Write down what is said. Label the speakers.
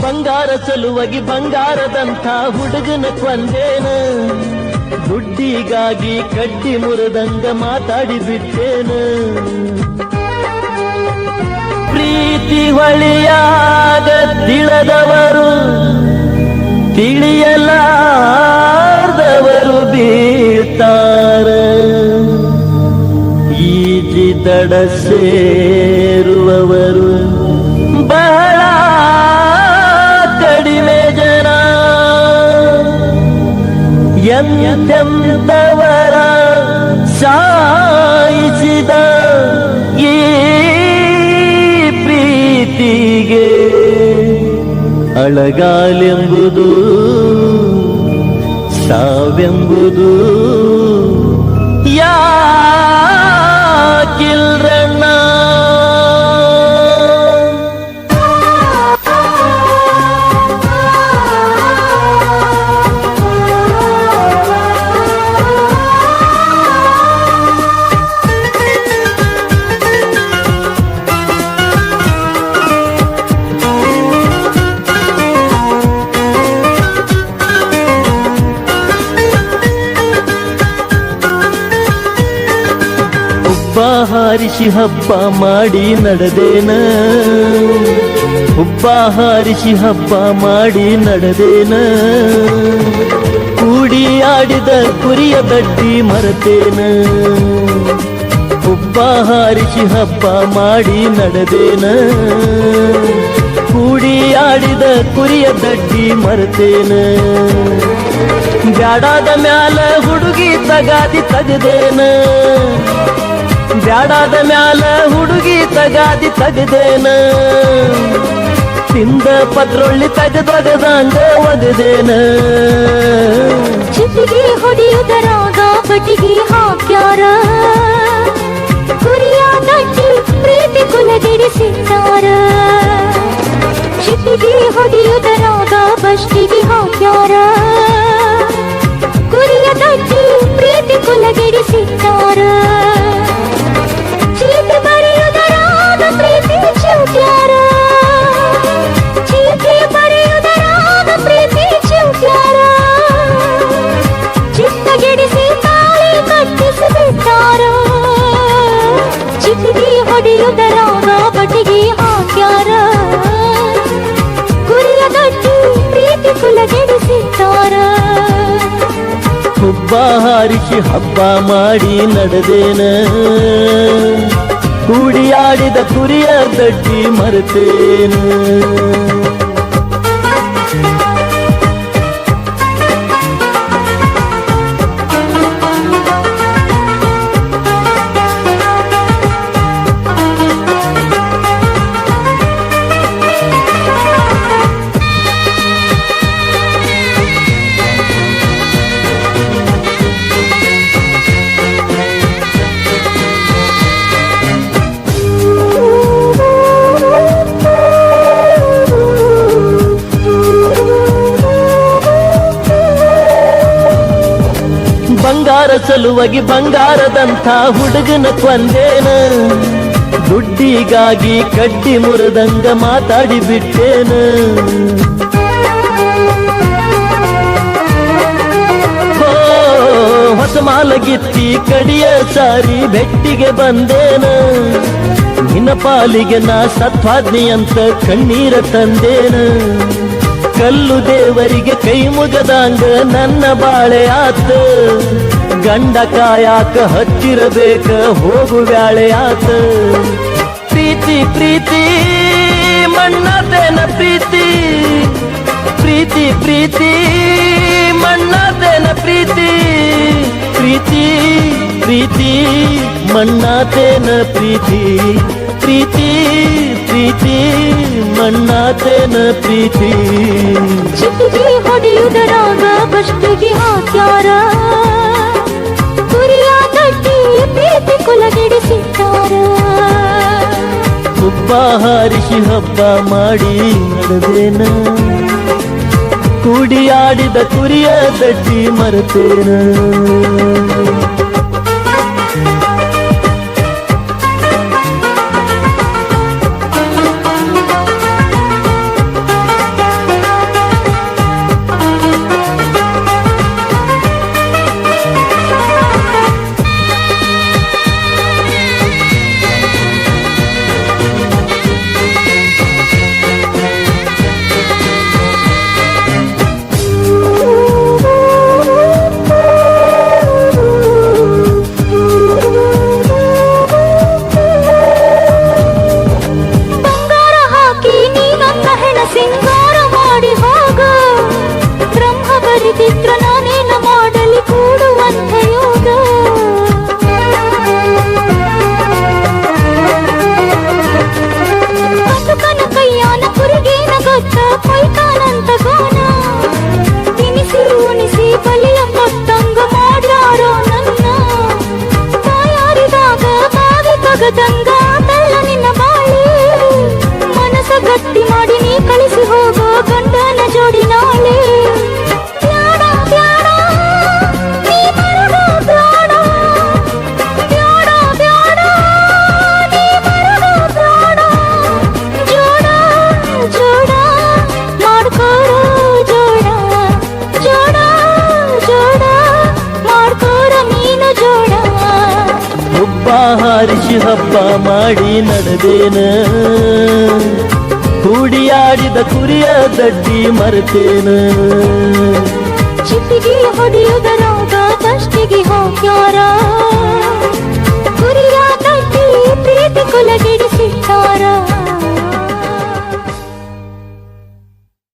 Speaker 1: ಬಂಗಾರ ಸಲುವಾಗಿ ಬಂಗಾರದಂಥ ಹುಡುಗನ ಕೊಂದೇನ, ದುಡ್ಡಿಗಾಗಿ ಕಡ್ಡಿ ಮುರಿದಂಗ ಮಾತಾಡಿ ಬಿಟ್ಟೇನ. ಪ್ರೀತಿ ಹೊಳಿಯಾಗ ತಿಳಿದವರು ತಿಳಿಯಲಾರ್ದವರು ಬೀಳ್ತಾರ, ಈಜಿ ದಡ ಸೇರುವವರು ಬಹಳ ಕಡಿಮೆ ಜನ. ಎಂತೆಂತವರ ಸಾಯಿಸಿದ ಈ ಪ್ರೀತಿಗೆ ಅಳಗಾಲೆಂಬುದು ಸಾವೆಂಬುದು ಯಾಕಿಲ್ರಣ್ಣ. ಹುಬ್ಬ ಹಾರಿಸಿ ಹಬ್ಬ ಮಾಡಿ ನಡೆದೇನ, ಹುಬ್ಬ ಹಾರಿಸಿ ಹಬ್ಬ ಮಾಡಿ ನಡೆದೇನ. ಕೂಡಿ ಆಡಿದ ಕುರಿಯ ದಡ್ಡಿ ಮರೆತೇನ, ಹುಬ್ಬ ಹಾರಿಸಿ ಹಬ್ಬ ಮಾಡಿ ನಡೆದೇನ. ಕೂಡಿ ಆಡಿದ ಕುರಿಯ ದಡ್ಡಿ ಮರೆತೇನ. ಬ್ಯಾಡಾದ ಮ್ಯಾಲ ಹುಡುಗಿ ತಗಾದಿ ತಗದೇನ, ಬ್ಯಾಡಾದ ಮ್ಯಾಲ ಹುಡುಗಿ ತಗಾದಿ ತಗದೇನ. ತಿಂದ ಪತ್ರೊಳ್ಳಿ ತಗದೊಗದಂಗ ಒಗದೇನ.
Speaker 2: ಚಿಟ್ಟಿಗೆ ಹೊಡೆಯುವುದರಾಗ ಬಟ್ಟಿಗೆ ಹಾಕ್ಯಾರ, ಕುರಿಯ ದಟ್ಟಿ ಪ್ರೀತಿ ಕುಲಗೆಡಿಸಿದ್ದಾರ. ಚಿಟ್ಟಿಗೆ ಹೊಡೆಯುವುದರಾಗ ಬಷ್ಟಿಗೆ ಹಾಕ್ಯಾರ, ಕುರಿಯ ದಟ್ಟಿ ಪ್ರೀತಿ ಕುಲಗೆಡಿಸಿದ್ದಾರ. ಚೀಟಿ ಬರೆಯುವುದರಾಗ ಪ್ರೀತಿ ಚಿವುಟ್ಯಾರ, ಚೀಟಿ ಬರೆಯುವುದರಾಗ ಪ್ರೀತಿ ಚಿವುಟ್ಯಾರ. ಚಿತ್ತಗೆಡಿಸಿ ತಾಳಿ ಕಟ್ಟಿಸಿಬಿಟ್ಟಾರ, ಚಿಟ್ಟಿಗೆ ಹೊಡೆಯುವುದರಾಗ ಬಟ್ಟಿಗೆ ಹಾಕ್ಯಾರ, ಕುರಿಯ ದಟ್ಟಿ ಪ್ರೀತಿ ಕುಲಗೆಡಿಸಿದ್ದಾರ.
Speaker 1: ಹುಬ್ಬ ಹಾರಿಸಿ ಹಬ್ಬ ಮಾಡಿ ನಡೆದೇನ, ಕೂಡಿಯಾಡಿದ ಕುರಿಯ ದಡ್ಡಿ ಮರೆತೇನ. ಬಂಗಾರ ಸಲುವಾಗಿ ಬಂಗಾರದಂಥ ಹುಡುಗನ ಕೊಂದೇನ, ದುಡ್ಡಿಗಾಗಿ ಕಡ್ಡಿ ಮುರಿದಂಗ ಮಾತಾಡಿ ಬಿಟ್ಟೇನ. ಹೊಸ ಮಾಲಗಿತ್ತಿ ಕಡಿಯ ಸಾರಿ ಬೆಟ್ಟಿಗೆ ಬಂದೇನ, ನಿನ್ನ ಪಾಲಿಗೆ ನಾ ಸತ್ವಾದ್ನಿ ಅಂತ ಕಣ್ಣೀರ ತಂದೇನ. ಕಲ್ಲು ದೇವರಿಗೆ ಕೈ ಮುಗದಂಗ ನನ್ನ ಬಾಳೆ ಆತ, ಗಂಡ ಕಾಯಾಕ ಹಚ್ಚಿರಬೇಕ ಹೋಗು ಬ್ಯಾಳೆ ಆತ. ಪ್ರೀತಿ ಪ್ರೀತಿ ಮಣ್ಣದೇನ ಪ್ರೀತಿ, ಪ್ರೀತಿ ಪ್ರೀತಿ ಮಣ್ಣದೇನ ಪ್ರೀತಿ. ಪ್ರೀತಿ ಪ್ರೀತಿ ಮಣ್ಣಾತೇನ ಪ್ರೀತಿ, ಪ್ರೀತಿ ಪ್ರೀತಿ ಮಣ್ಣಾತೇನ ಪ್ರೀತಿ.
Speaker 2: ಚಿಟ್ಟಿಗೆ ಹೊಡೆಯುವುದರಾಗ ಬಷ್ಟಿಗೆ ಹಾಕ್ಯಾರ, ಕುರಿಯ ದಟ್ಟಿ ಪ್ರೀತಿ ಕುಲಗೆಡಿಸಿದ್ದಾರ.
Speaker 1: ಹುಬ್ಬ ಹಾರಿಸಿ ಹಬ್ಬ ಮಾಡಿ ನಡೆದೇನ, ಕೂಡಿಯಾಡಿದ ಕುರಿಯ ದಡ್ಡಿ ಮರೆತೇನ.
Speaker 2: ಗಟ್ಟಿ ಮಾಡಿ ನೀ ಕಳಿಸಿ ಹೋಗೋ ಗಂಡನ ಜೋಡಿ ನಾಳೆ ಬ್ಯಾಡ ಬ್ಯಾಡ ನೀ ಮರಗೋ ಬ್ಯಾಡ ಬ್ಯಾಡ ಬ್ಯಾಡ ನೀ ಮರಗೋ ಬ್ಯಾಡ ಜೋಡ ಜೋಡ ಮಾಡ್ಕೋರೋ ಜೋಡ ಜೋಡ ಜೋಡ ಮಾಡ್ಕೋರೋ ನೀನು ಜೋಡ
Speaker 1: ಹುಬ್ಬ ಹಾರಿಸಿ ಹಬ್ಬ ಮಾಡಿ ನಡೆದೇನ ಕೂಡಿಯಾಡಿದ ಕುರಿಯ ದಡ್ಡಿ ಮರೆತೇನ
Speaker 2: ಚಿಟ್ಟಿಗೆ ಹೊಡೆಯುವುದರಾಗ ಫಸ್ಟಿಗೆ ಹೋಗ್ಯಾರ